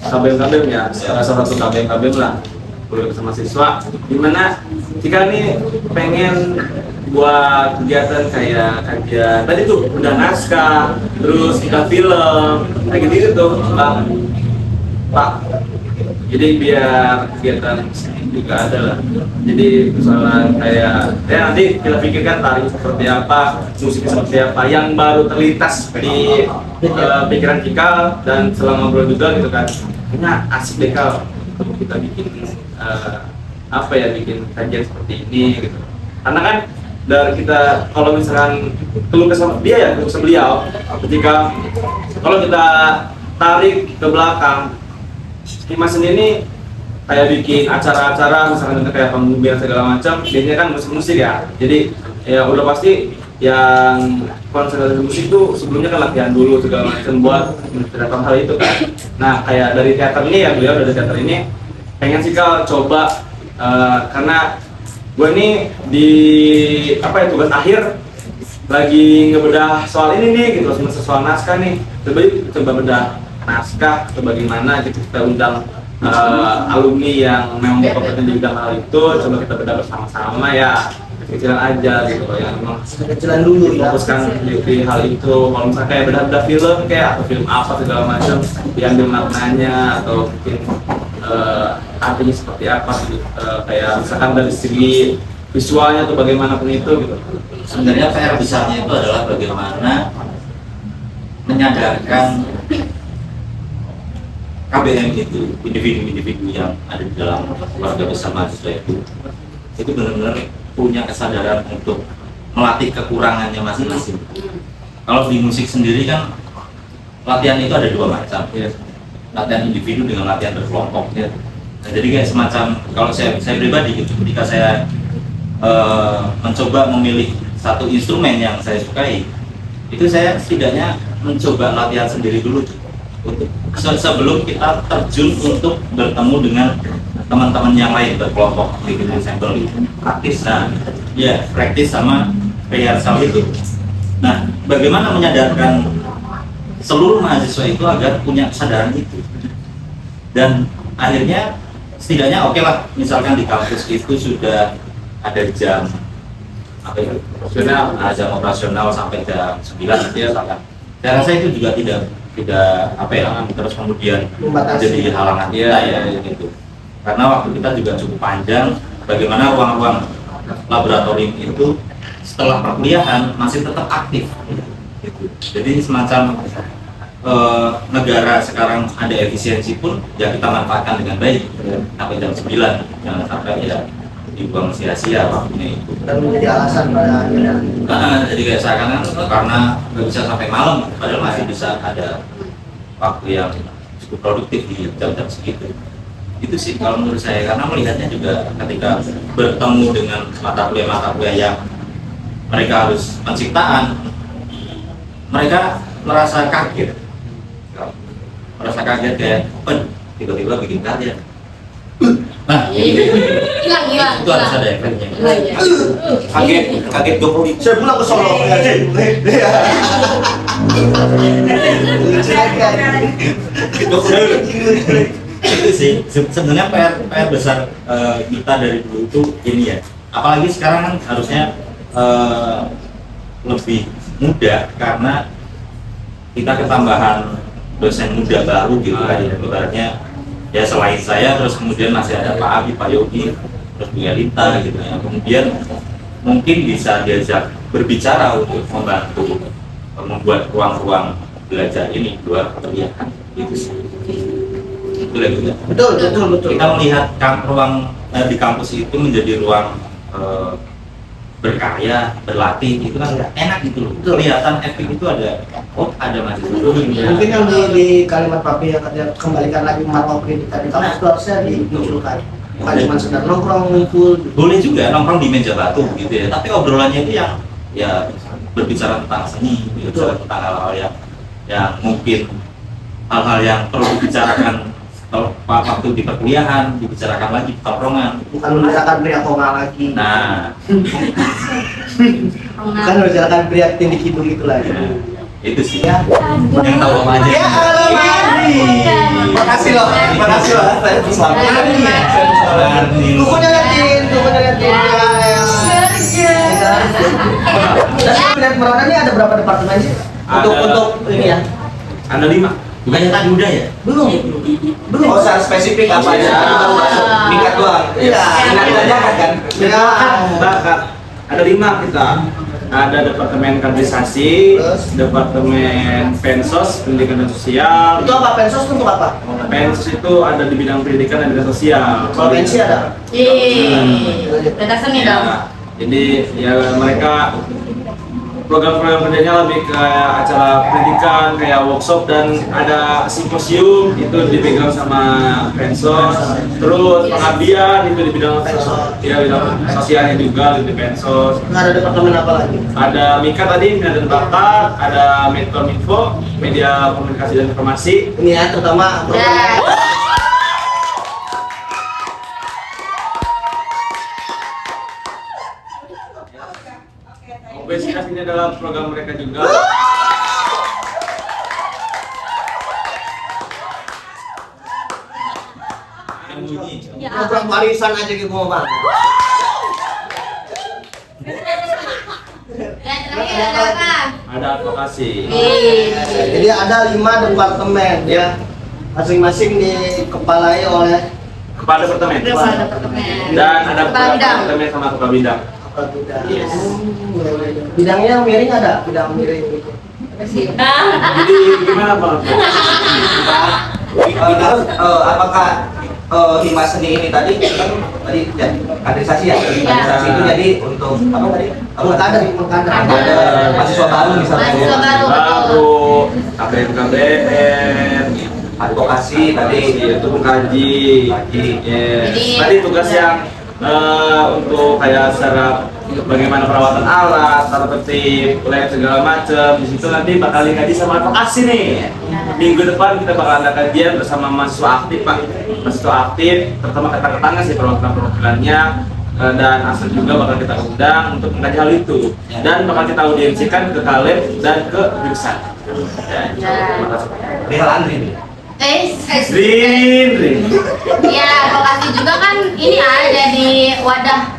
KBM ya, salah satu KBM lah, bersama siswa. Dimana Cikal nih pengen buat kegiatan kayak kajian tadi tuh udah naskah, terus kita film, kayak gitu tuh, Pak. Jadi biar kegiatan juga ada lah. Jadi misalnya kayak ya nanti kita pikirkan tari seperti apa, musik seperti apa yang baru terlintas di pikiran Cikal dan selama ngobrol juga gitu kan. Kayaknya asik deh Kal untuk kita bikin apa ya, bikin kajian seperti ini gitu. Karena kan dari kita kalau misalkan keluh kesah dia ya, keluh kesah beliau ketika kalau kita tarik ke belakang, Dimas sendiri kayak bikin acara-acara misalkan kayak pembubian segala macam, biasanya kan musik-musik ya. Jadi ya udah pasti yang konsentrasi musik tuh sebelumnya kan latihan dulu segala macam buat menceritakan hal itu kan. Nah kayak dari teater ini ya, beliau dari teater ini pengen sih Kal coba karena gue ini di apa ya, tugas akhir lagi ngebedah soal ini nih gitu, soal naskah nih. Coba bedah naskah, coba gimana gitu, kita undang alumni yang memang berkompeten di bidang hal itu, coba kita bedah bersama-sama ya, kecilan aja gitu yang memang Kecilan dulu ya. fokuskan di hal itu. Kalau misalnya kayak bedah film kayak atau film apa segala macam, diambil maknanya atau mungkin artinya seperti apa gitu. Kayak misalkan dari segi visualnya atau bagaimanapun itu gitu. Sebenarnya PR besarnya itu adalah bagaimana menyadarkan KBM itu, individu-individu yang ada di dalam keluarga besar mahasiswa itu benar-benar punya kesadaran untuk melatih kekurangannya masing-masing. Kalau di musik sendiri kan latihan itu ada dua macam, latihan individu dengan latihan berkelompok. Nah, jadi kayak semacam kalau saya pribadi gitu, ketika saya mencoba memilih satu instrumen yang saya sukai, itu saya setidaknya mencoba latihan sendiri dulu sebelum kita terjun untuk bertemu dengan teman-teman yang lain berkelompok bikin ensemble praktis. Nah ya praktis sama rehearsal itu. Nah bagaimana menyadarkan seluruh mahasiswa itu agar punya kesadaran itu, dan akhirnya setidaknya oke lah, misalkan di kampus itu sudah ada jam apa ya, jam operasional sampai jam 9 ya misalkan. Saya rasa itu juga tidak apa ya, terus kemudian jadi halangan kita ya gitu. Karena waktu kita juga cukup panjang, bagaimana ruang-ruang laboratorium itu setelah perkuliahan masih tetap aktif gitu. Jadi semacam negara sekarang ada efisiensi pun ya kita manfaatkan dengan baik sampai jam 9, jangan sampai ya dibuang sia-sia waktunya itu. Dan menjadi alasan pada akhirnya. Jadi kayak seakan karena nggak bisa sampai malam, padahal masih bisa ada waktu yang cukup produktif di jam-jam segitu. Itu sih kalau menurut saya, karena melihatnya juga ketika bertemu dengan mata kuliah yang mereka harus penciptaan, mereka merasa kaget kayak tiba-tiba bikin karya. Nah, hilang itu harus ada efeknya. Kaget Jokowi. Saya pulang ke Solo ya, Itu sih sebenarnya PR besar kita dari dulu itu ini ya. Apalagi sekarang kan harusnya lebih mudah karena kita ketambahan dosen muda baru gitu kan ya. Ibaratnya ya selain saya terus kemudian masih ada Pak Abi, Pak Yogi, terus Bu Elita gitu ya. Kemudian mungkin bisa diajak berbicara untuk membantu membuat ruang-ruang belajar ini luar perkuliahan gitu sih. Betul ya, Betul. kita melihat ruang di kampus itu menjadi ruang berkarya, berlatih, itu kan enak gitu loh. Kelihatan efek itu ada, ada mahasiswa. Mungkin yang di kalimat Papi yang katanya kembalikan lagi marwah pendidikan di kampus itu harusnya dimunculkan. Bukan cuma sekedar nongkrong ngumpul. Boleh juga nongkrong di meja batu gitu ya, tapi obrolannya itu yang ya berbicara tentang seni, berbicara tentang hal-hal yang mungkin hal-hal yang perlu dibicarakan kalau waktu di perkuliahan, dibicarakan lagi di tongkrongan. Bukan membicarakan pria konga lagi. Nah, Bukan membicarakan pria tindik hidung itu lagi. itu sih Ya. yang tahu apa aja. Ya Allah, Mari. Makasih loh. Makasih loh. Selamat hari ya. Kukunya liatin, kukunya liatin. Dan kabinet Merona ini ada berapa departemen sih? Untuk ini ya. Ada 5. Bukannya tadi udah ya? Belum. Oh, secara spesifik apa aja? Iya. Tadi baru masuk tingkat doang. Iya. Tingkat jangan kan? Ya. Bakat. Ada 5 kita. Ada departemen kaderisasi, Terus? departemen pensos, pendidikan dan sosial. Itu apa pensos itu untuk apa? Pensos itu ada di bidang pendidikan dan bidang sosial. Kalau pensi ada? Beda seni dong. Ya, jadi ya mereka program-program kerjanya lebih ke acara pendidikan kayak workshop dan ada simposium itu dipegang sama pensos. Terus pengabdian itu di bidang ya bidang sosialnya juga di pensos. Nggak ada departemen apa lagi? Ada Mika tadi, Minat dan Bakat, ada Menkominfo, media komunikasi dan informasi. Ini ya terutama Ya. Obesitas ini adalah program mereka juga. Yang bunyi. program warisan aja gitu mau bang. Dan terakhir ada apa? Ada advokasi. Jadi ada 5 departemen ya, masing-masing dikepalai oleh Kepala departemen. Kepala departemen. Dan ada Kepala kepala bidang. departemen sama kepala bidang. kepala bidang. Yes. Bidangnya miring ada, bidang miring. Jadi gimana Bang? Apakah hima seni ini tadi kan tadi ya, kaderisasi ya? Kaderisasi itu jadi untuk apa tadi? Mengkader, mengkader. Ada mahasiswa baru misalnya. Mahasiswa baru. Baru, KBM, Advokasi tadi. itu mengkaji. Yes. Jadi- Tadi tugas yang untuk kayak secara bagaimana perawatan alat, tata tertib, lab segala macam. Di situ nanti bakal dikaji sama advokasi nih. Minggu depan kita bakal ada kajian bersama mahasiswa aktif Pak. Mahasiswa aktif, terutama kata-katanya sih perwakilan-perwakilannya dan asal juga bakal kita undang untuk mengkaji hal itu dan bakal kita audiensikan ke Kaleb dan ke Birsan. Ya, terima kasih. Rihal Andri nih. Rin. Ya, advokasi juga kan ini jadi wadah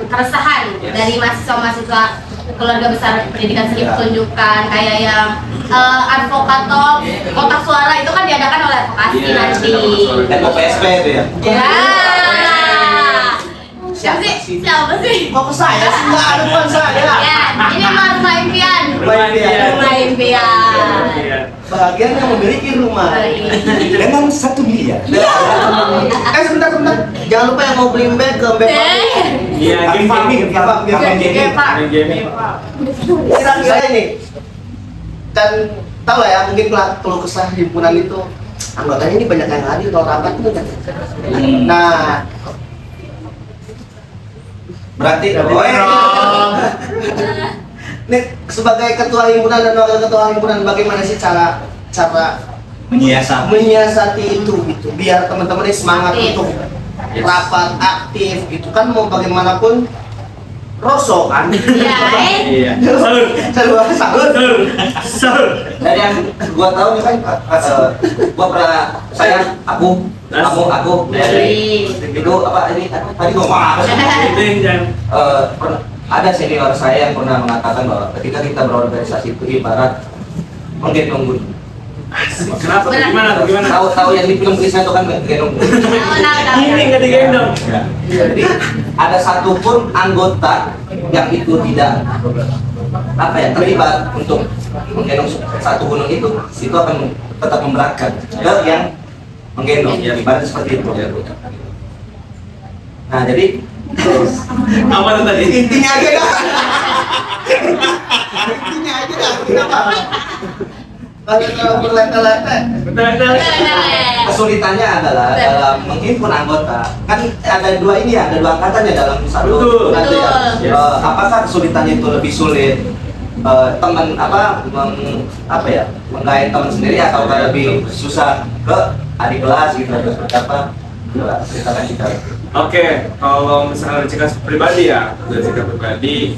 keresahan dari mahasiswa-mahasiswa keluarga besar pendidikan seni pertunjukan kayak yang advokator kotak suara itu kan diadakan oleh advokasi Iya, nanti. Dan PSP itu ya. Ya. Siapa sih? Siapa sih? Kok ke saya sih? Nggak ada bukan saya. Ya, ini mah rumah impian. Rumah impian. Bagian yang memiliki rumah. Dengan 1 miliar. Sebentar. Jangan lupa yang mau beli bag ke bag Iya, game farming. Kira-kira ini dan tahu lah ya mungkin kalau kesah himpunan itu anggotanya ini banyak yang hadir kalau rapat itu kan. Nah, Berarti nih sebagai ketua himpunan dan wakil ketua himpunan bagaimana sih cara menyiasati itu gitu biar teman-teman ini semangat Aktif. untuk rapat aktif gitu kan mau bagaimanapun rosok kan. Iya. Sahur. dan yang gua tahu nih kan gua pernah aku dari itu apa ini tadi ngomong apa sih? Pernah ada senior saya yang pernah mengatakan bahwa ketika kita berorganisasi itu ibarat menggendong gunung. Kenapa? Gimana? Tahu yang di film Krisna itu kan menggendong gunung. Ini nggak digendong. Jadi ada satupun anggota yang itu tidak apa ya terlibat untuk menggendong satu gunung itu akan tetap memberatkan ke yang menggendong ya ibarat seperti itu. Nah jadi Apa tuh tadi? Intinya aja dah. Intinya aja dah. Kenapa? Kalau berlete-lete. kesulitannya adalah dalam menghimpun anggota kan ada dua angkatan ya dalam satu Betul. nanti ya. Betul. Apakah kesulitannya itu lebih sulit teman menggait teman sendiri atau lebih susah ke adik kelas gitu atau seperti apa? Coba ceritakan kita. Oke, kalau misalnya dari Cika pribadi ya, dari Cika pribadi,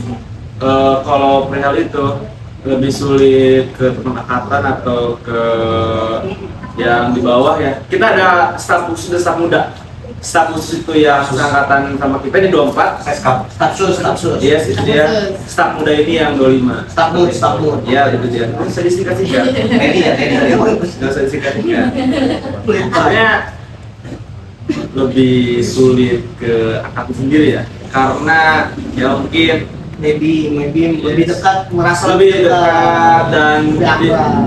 kalau perihal itu lebih sulit ke teman angkatan atau ke yang di bawah ya. Kita ada staf khusus dan staf muda. Staf khusus itu yang angkatan sama kita di 24. Stafsus. Yes, itu dia. Staf muda ini yang 25. Stafmud. Ya, itu dia. Nggak usah disingkat-singkat. Nggak usah disingkat-singkat. Soalnya lebih sulit ke angkatan sendiri ya. Karena ya mungkin Maybe lebih dekat, merasa lebih dekat dan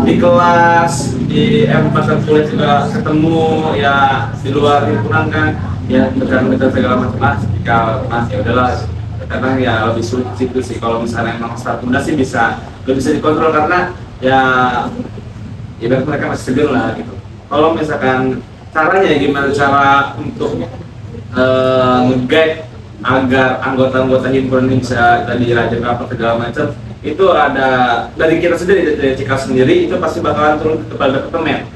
di kelas di pas kuliah juga ketemu ya di luar himpunan kan ya dekat segala macam lah jika ya udahlah kadang ya lebih sulit situ sih. Kalau misalnya emang staf muda sih lebih bisa dikontrol karena ya ibarat mereka masih segar lah gitu. Kalau misalkan caranya gimana cara untuk nge-guide agar anggota-anggota himpunan ini bisa tadi rajin apa segala macam, itu ada dari kita sendiri, dari Cikal sendiri itu pasti bakalan turun ke kepala departemen.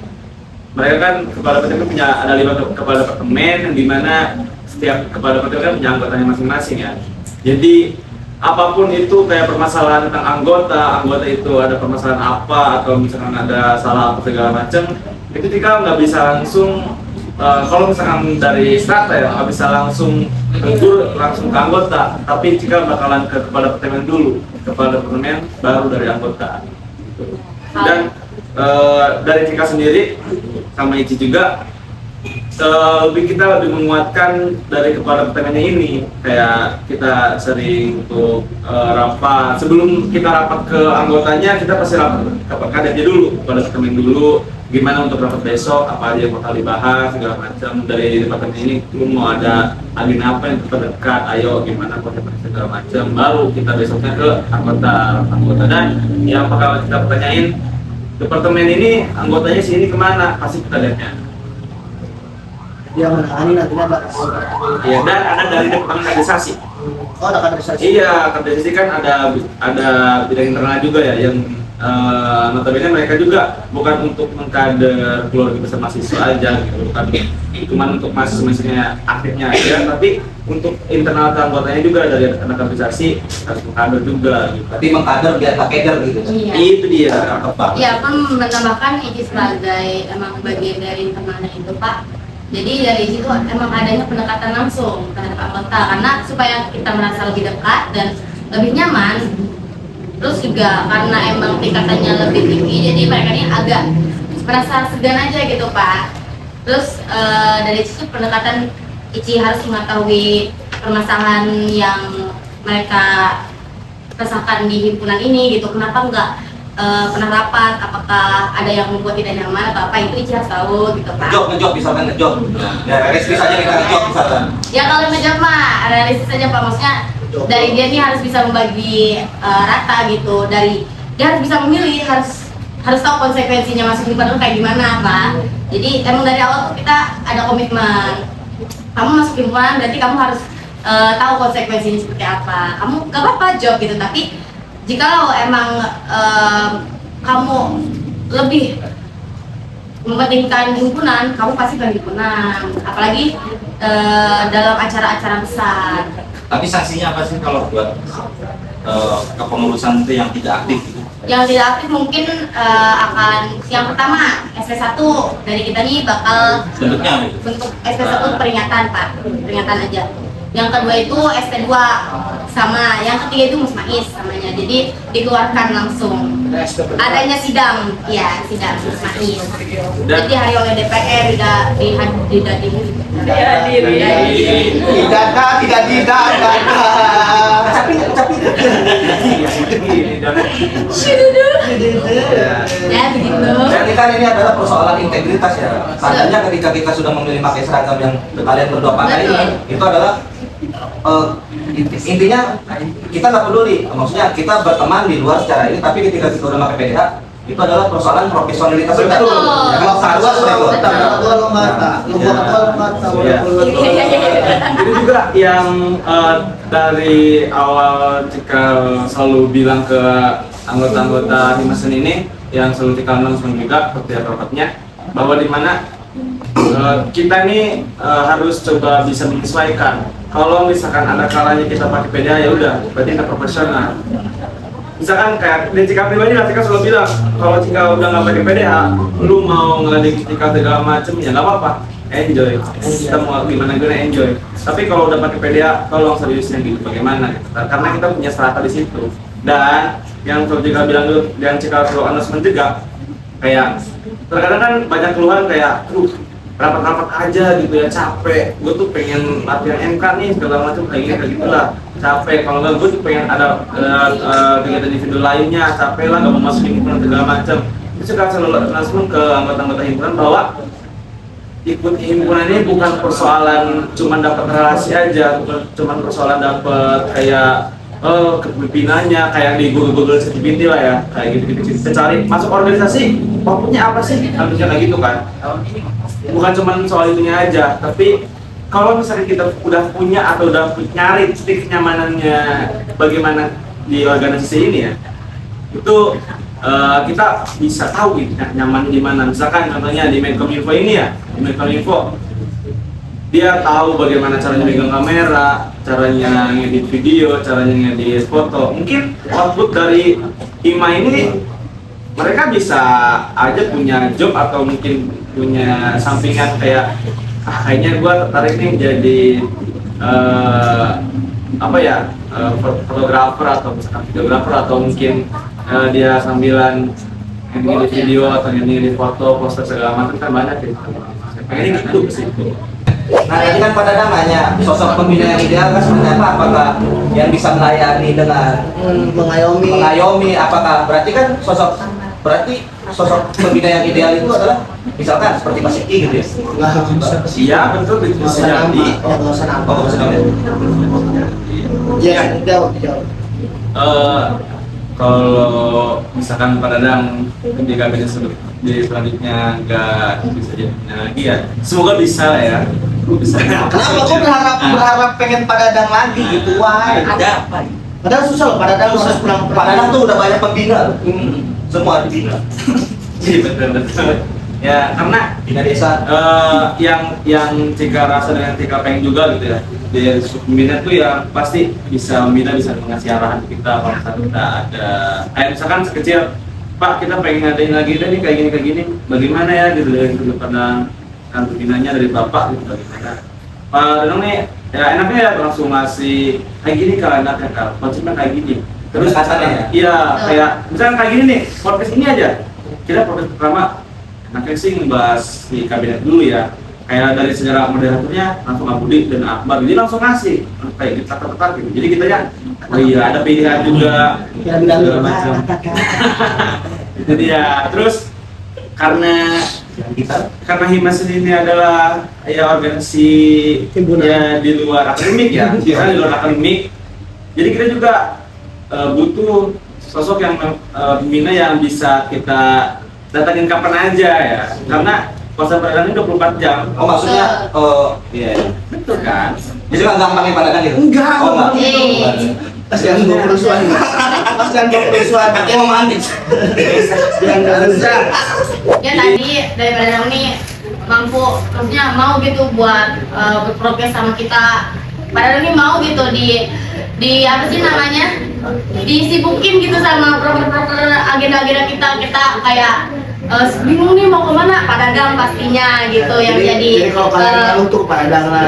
Mereka kan kepala departemen punya ada 5 kepala departemen yang dimana setiap kepala departemen kan punya anggotanya masing-masing ya. Jadi apapun itu kayak permasalahan tentang anggota itu ada permasalahan apa atau misalkan ada salah apa segala macam, itu Cikal nggak bisa langsung kalau misalkan dari strata ya nggak bisa langsung tegur langsung ke anggota, tapi jika bakalan ke kepala departemen dulu, kepala departemen baru dari anggota. Dan dari Cika sendiri sama Ici juga kita lebih menguatkan dari kepala departemennya ini, kayak kita sering untuk rapat sebelum kita rapat ke anggotanya, kita pasti rapat ke kadetnya dulu, kepala departemen dulu. Gimana untuk rapat besok, apa aja yang bakal dibahas, segala macam dari departemen ini, mau ada agenda apa yang terdekat, ayo gimana konsep segala macam, baru kita besoknya ke anggota dan yang bakal kita pertanyain departemen ini anggotanya sini kemana, pasti kita lihatnya. Dia menangani nantinya ada Iya, dan ada dari departemen kaderisasi. Oh, ada kaderisasi. Iya, kaderisasi kan ada bidang internal juga ya yang notabene mereka juga bukan untuk mengkader keluarga besar mahasiswa aja gitu, bukan cuma untuk mahasiswa aktifnya aja, tapi untuk internal anggotanya juga dari anak kaderisasi harus mengkader juga gitu. Berarti mengkader biar tak keder gitu. Iya. Itu dia. Ya, kan menambahkan Ici sebagai emang bagian dari internalnya itu Pak. Jadi dari situ emang adanya pendekatan langsung terhadap anggota karena supaya kita merasa lebih dekat dan lebih nyaman. Terus juga karena emang tingkatannya lebih tinggi, jadi mereka ini agak merasa segan aja gitu Pak. Terus dari situ pendekatan Ici harus mengetahui permasalahan yang mereka rasakan di himpunan ini gitu. Kenapa nggak pernah rapat? Apakah ada yang membuat tidak nyaman atau apa? Itu Ici harus tahu gitu Pak. Ngejob misalkan ngejob. Ya realistis aja kita ngejob misalkan. Ya kalau ngejob mah realistis aja Pak, maksudnya dari dia nih harus bisa membagi rata gitu, dari dia harus bisa memilih, harus tahu konsekuensinya masuk himpunan kayak gimana Pak. Jadi emang dari awal tuh kita ada komitmen, kamu masuk himpunan berarti kamu harus tahu konsekuensinya seperti apa. Kamu gak apa-apa job gitu, tapi jikalau emang kamu lebih mementingkan himpunan, kamu pasti ke himpunan, apalagi dalam acara-acara besar. Tapi sanksinya apa sih kalau buat kepengurusan itu yang tidak aktif gitu? Yang tidak aktif mungkin akan yang pertama SP1 dari kita nih bakal Bentuknya gitu? bentuk SP1 peringatan Pak, peringatan aja. Yang kedua itu SP2 sama, yang ketiga itu musmais namanya, jadi dikeluarkan langsung. Adanya sidang, ya sidang musmais. Jadi hari oleh DPR tidak dihadiri. Ya begitu. Jadi kan ini adalah persoalan integritas ya. Tandanya ketika kita sudah memilih pakai seragam yang kalian berdua pakai ini, itu adalah intinya kita nggak peduli. Maksudnya kita berteman di luar secara ini, tapi ketika kita udah pakai PDH, itu adalah persoalan profesionalitas kita. Betul. Ya, harus seperti itu. Ini juga yang dari awal Cikal selalu bilang ke anggota-anggota Himasen ini yang selalu kita announcement juga setiap rapatnya bahwa di mana kita ini harus coba bisa menyesuaikan. Kalau misalkan ada kalanya kita pakai PDA ya udah, berarti nggak profesional. Misalkan kayak di Cika pribadi lah, Cika selalu bilang kalau Cika udah nggak pakai PDA, lu mau ngeladenin Cika segala macem ya nggak apa-apa, enjoy. Kita mau gimana enjoy. Tapi kalau udah pakai PDA, tolong seriusnya gitu bagaimana? Gitu. Karena kita punya strata di situ. Dan yang selalu Cika bilang dulu, yang Cika selalu announcement juga, kayak terkadang kan banyak keluhan kayak, rapat-rapat aja gitu ya, capek. Gue tuh pengen latihan MK nih segala macam kayak gitulah, capek. Kalau nggak gue tuh pengen ada kegiatan individu lainnya, capek lah, nggak mau masuk himpunan segala macam. Terus Cika selalu announcement ke anggota-anggota himpunan bahwa ikut himpunan ini bukan persoalan cuma dapat relasi aja, bukan cuma persoalan dapat kayak kepemimpinannya kayak di Google ChatGPT lah ya, kayak gitu-gitu. Kita cari masuk organisasi, outputnya apa sih? Harusnya kayak gitu kan. Bukan cuma soal itunya aja, tapi kalau misalnya kita udah punya atau udah nyari titik kenyamanannya bagaimana di organisasi ini ya, itu kita bisa tahu gitu nyaman di mana. Misalkan contohnya di Menkominfo ini ya, di Menkominfo dia tahu bagaimana caranya megang kamera, caranya ngedit video, caranya ngedit foto. Mungkin output dari Hima ini mereka bisa aja punya job atau mungkin punya sampingan kayak kayaknya gue tertarik nih jadi fotografer atau misalkan videografer atau mungkin dia sambilan ngedit video atau ngedit foto, poster segala macam kan banyak ya. Pengennya gitu sih. Nah, tadi kan pada namanya sosok pembina yang ideal kan seperti apa? Apakah yang bisa melayani dengan mengayomi? Apakah berarti kan sosok pembina yang ideal itu adalah misalkan seperti Pak Siki gitu ya? Iya betul, bisa jadi. Kalau misalkan Pak Dadang di kabinet selanjutnya nggak bisa jadi lagi ya, semoga bisa lah ya. Bisa. Kenapa kok berharap pengen Pak Dadang lagi gitu? Wah, Ada apa? padahal susah loh, Pak Dadang harus pulang. Pak Dadang tuh udah banyak pembina, semua dibina. Iya betul. Ya karena Bina desa. yang Cika rasa dengan Cika pengen juga gitu ya, dari pembina tuh ya pasti bisa membina, bisa mengasih arahan ke kita kalau misalnya kita ada kayak misalkan sekecil, Pak kita pengen ngadain lagi deh nih kayak gini, bagaimana ya gitu dari sudut pandang kan pembinanya dari Bapak gitu bagaimana. Pak Danang nih ya enaknya ya langsung ngasih kayak gini kalau enaknya kalau konsepnya kayak gini. Terus Katanya ya? Iya kayak misalkan kayak gini nih podcast ini aja, kita podcast pertama enaknya sih ngebahas di kabinet dulu ya, kayak dari sejarah moderatornya langsung Abudi dan Akbar, jadi langsung ngasih kayak kita tepat gitu. Jadi kita ya, oh iya ada pilihan juga segala macam. Jadi ya terus karena Himasen ini adalah ya organisasi ya di luar akademik ya, di luar akademik. Jadi kita juga butuh sosok yang pembina yang bisa kita datangin kapan aja ya, karena puasa perdana ini 24 jam. Oh maksudnya, iya. Betul kan? Jadi nggak gampangin Pak Dadang gitu? Enggak, Oh enggak. Kasihan gue kerusuhan. Kasihan gue kerusuhan. Katanya mau mandi. Jangan kerusuhan. Ya tadi dari Pak Dadang nih mampu, maksudnya mau gitu buat berprogres sama kita. Pak Dadang nih mau gitu di apa sih namanya, disibukin gitu sama program-program agenda-agenda kita kayak bingung nih mau kemana, Pak Dadang pastinya gitu yang jadi kalau kalian ngeluh tuh Pak Dadang lah.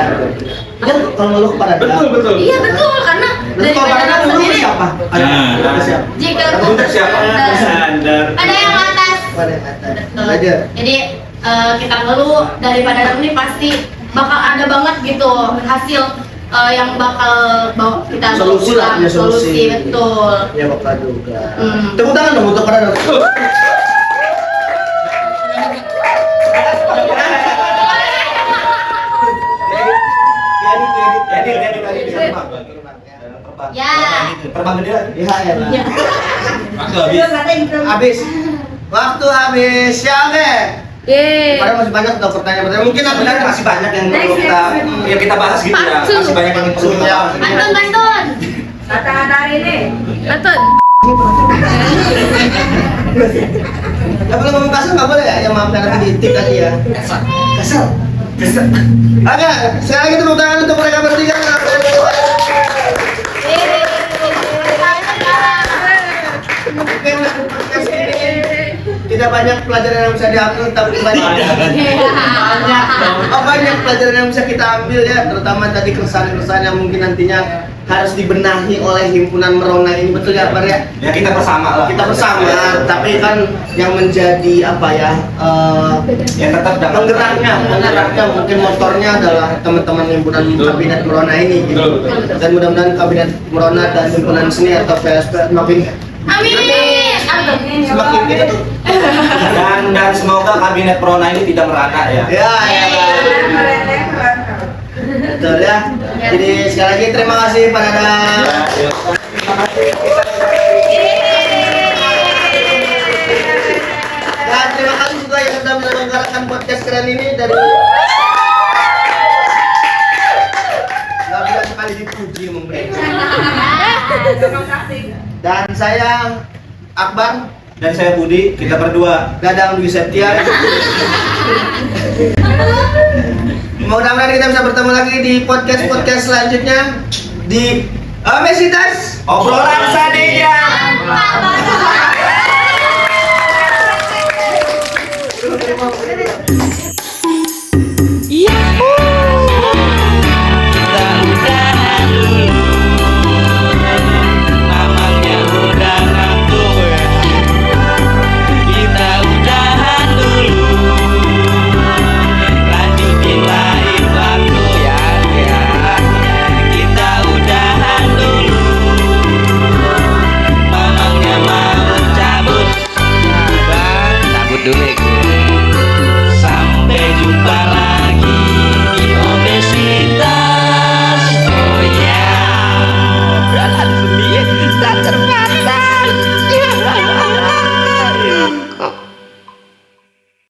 Kan kalau ngeluh Pak Dadang. Betul. iya betul, karena Terus dari kalau Pak Pak Dadang Dadang ngeluh sendiri siapa? Ada siapa? jika Untuk siapa? Sadar. ada yang atas. Pada kata. Betul. Aja. Jadi kita ngeluh dari Pak Dadang ini pasti bakal ada banget gitu hasil yang bakal kita bawa Solusi lah, pulang. punya solusi. Betul. Ya bakal juga. Hmm. Tepuk tangan dong untuk Pak Dadang. Ya. Terbang gede lagi. Ya, ya. Ya. Habis. Waktu habis. Ya, oke. Padahal masih banyak tuh pertanyaan-pertanyaan. Mungkin Sebenarnya masih banyak yang perlu kita bahas gitu ya. Masih banyak yang perlu kita bahas. Kantun. Kata-kata hari ini. Kantun. Ya boleh ngomong kasar nggak boleh ya? Ya maafkan nanti ditik tadi ya. Kasar. Oke, sekali lagi tepuk tangan untuk mereka bertiga. Oke, untuk podcast ini tidak banyak pelajaran yang bisa diambil, tapi banyak pelajaran yang bisa kita ambil ya, terutama tadi keresahan-keresahan yang mungkin nantinya harus dibenahi oleh himpunan Merona ini, betul ya Pak ya? Ya kita bersama lah. Kita bersama, tapi kan yang menjadi apa ya? Yang tetap dapat Penggeraknya mungkin motornya adalah teman-teman himpunan kabinet Merona ini gitu. Dan mudah-mudahan kabinet Merona dan himpunan seni atau PSP semakin semakin gitu. Dan semoga kabinet Merona ini tidak merana ya. Ya. Betul ya. Jadi sekali lagi terima kasih Pak Dadang. Dan terima kasih juga yang sudah menyelenggarakan podcast keren ini dari nggak bisa sekali dipuji memberi. Dan saya Akbar, Dan saya Budi, kita berdua. Dadang Dwi Septian. Mudah-mudahan kita bisa bertemu lagi di podcast selanjutnya di Obesitas Obrolan Sadenya.